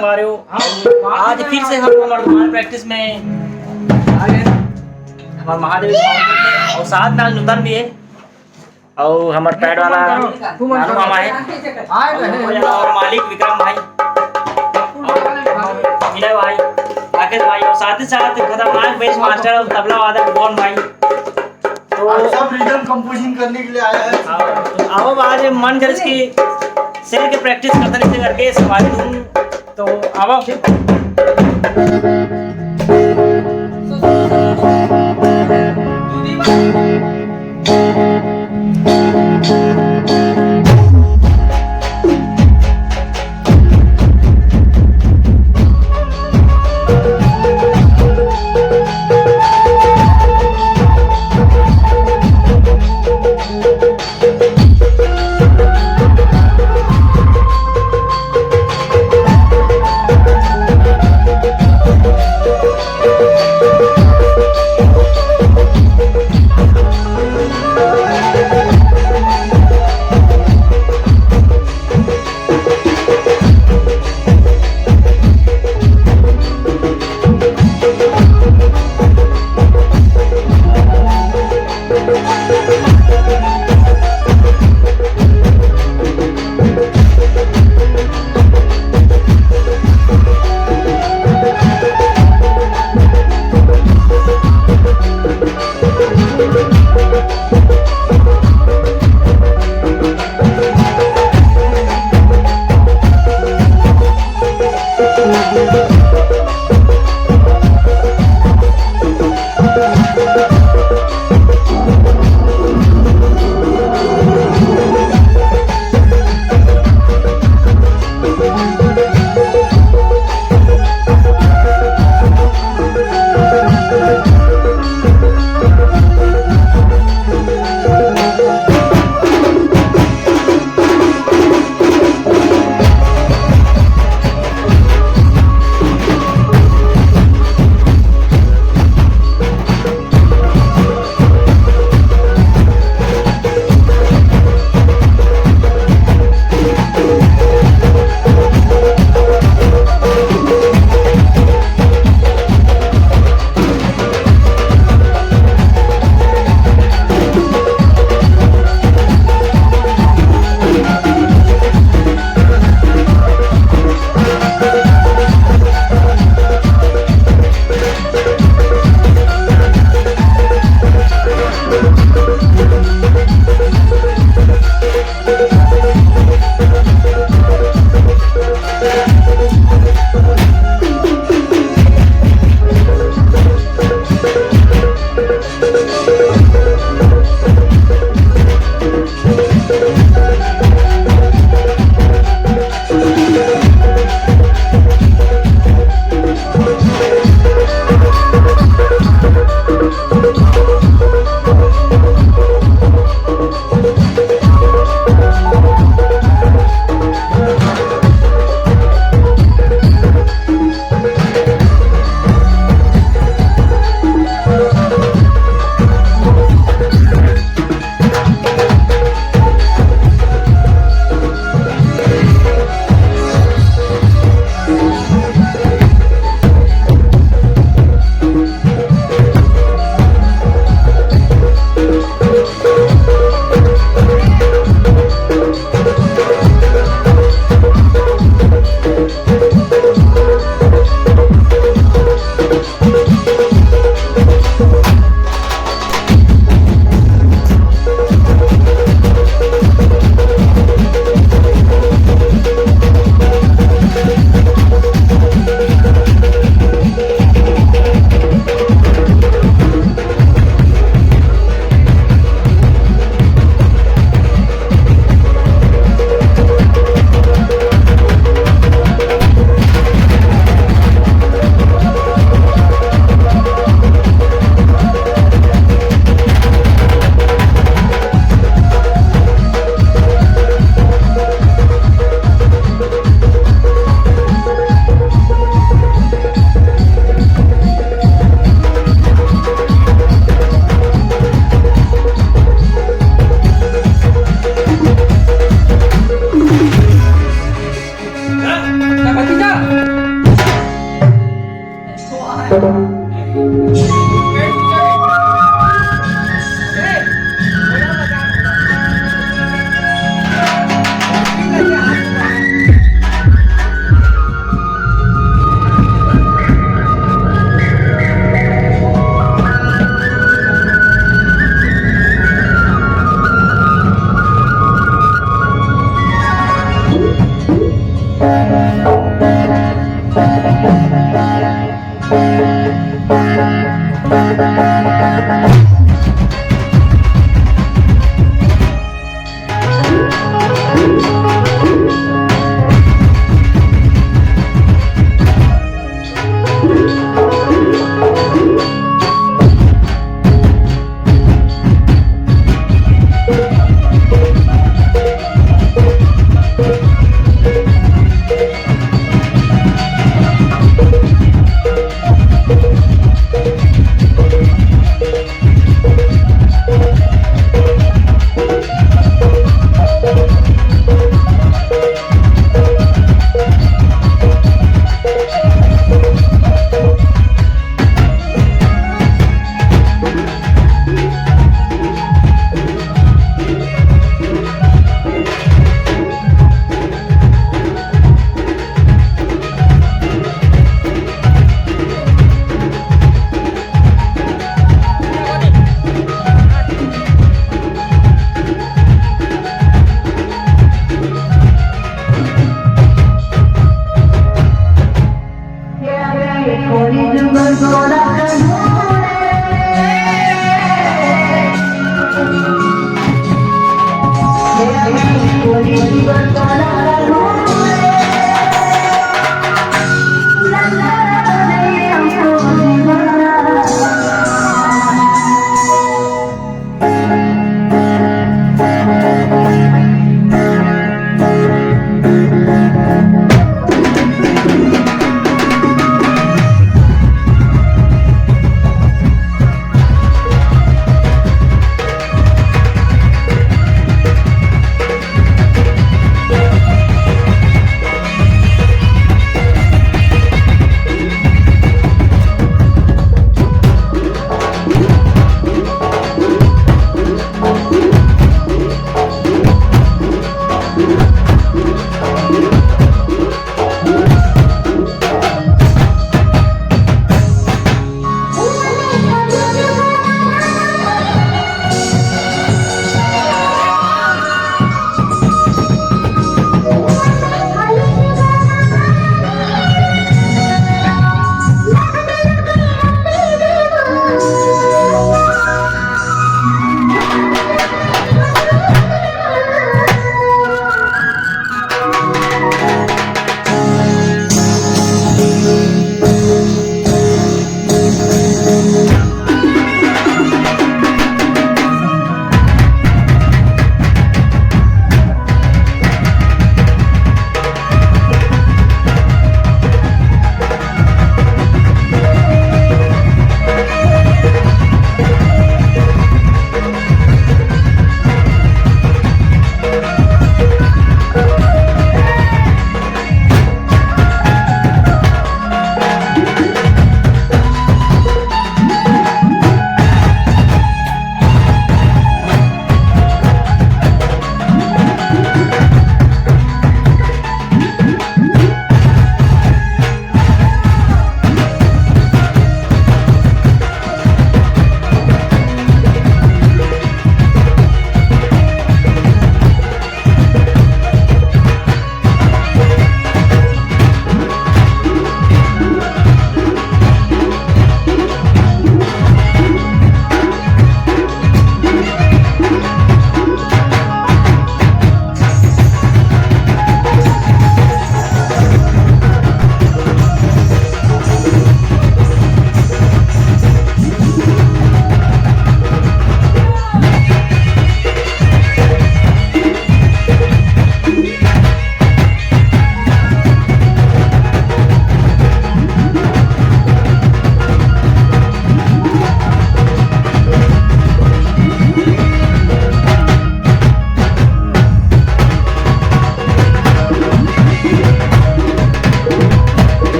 संगवारे हो, आज फिर से हम हमारे धुमाल प्रैक्टिस में आ गए हमारे महादेवी में, और साथ में आज नूतन भी है और हमारे पैड वाला नानू मामा है और मालिक विक्रम भाई, विनय भाई, राकेश भाई, और साथ ही साथ खतरनाक बेस मास्टर और तबला वादक कौन भाई। तो सब रिदम कंपोजिंग करने के लिए आया है। तो अब आज मन कर इसकी शेर के प्रैक्टिस करते करके हमारी धुन तो अब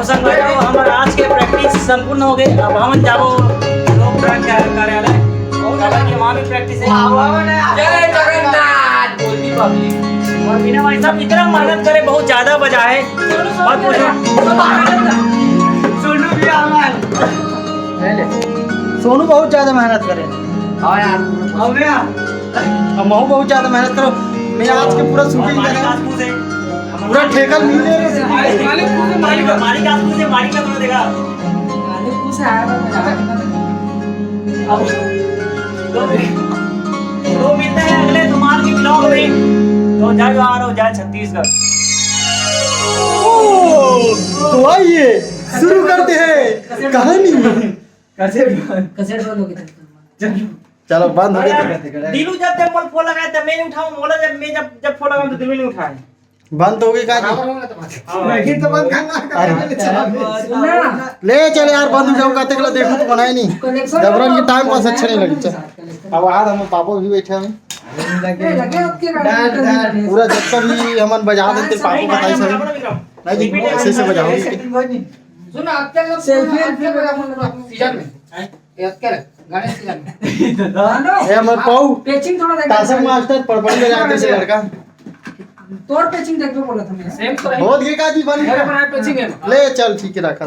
संगत हमारे आज के प्रैक्टिस संपूर्ण हो गए। अब हम जाओ लोक कार्यालय और वहाँ भी प्रैक्टिस है। जय जगन्नाथ बोलती पब्लिक। और बिना भाई साहब इतना मेहनत करे, बहुत ज्यादा बजा है, मत पूछो। सोनू भी आवाज सोनू बहुत ज्यादा मेहनत करे। हाँ यार अब महू बहुत ज्यादा मेहनत करो। मैं आज के पूरा शूटिंग मालिक करा आज पूछ है, पूरा ठेका मिले रे। मालिक आज पूछ है, मालिक का थोड़ा देखा। अब तो मिलते हैं अगले धुमाल की ब्लॉग में। तो जय जवाहर हो, जय छत्तीसगढ़। तो आइए शुरू करते हैं कहानी। चलो बंद हो गया। दिलू जब मोल फोन लगाया तब मैं नहीं उठाऊं, मोला जब फोन लगाऊं तो दिलू नहीं उठाए। बंद हो गई का नहीं तो बंद करना। ले चल यार, बंद हो जाऊं कहते के देखो तो बनाए नहीं। जबरन की टाइम पास अच्छा नहीं लगी। चल अब आज हम पापा भी बैठे हैं पूरा जब तक भी हमन बजा देते पापा बताई सब नहीं ऐसे से बजाओ। सुन आपके लोग सीजन में गणेश सीजन में ए हमर पाऊ पेचिंग थोड़ा देख ताशक मास्टर पढ़ में जाते से लड़का तोड़ पेचिंग देख लो बोला था मैं। सेम तो बहुत ये का जी बन मेरे बनाए पेचिंग है। ले चल ठीक है रखा।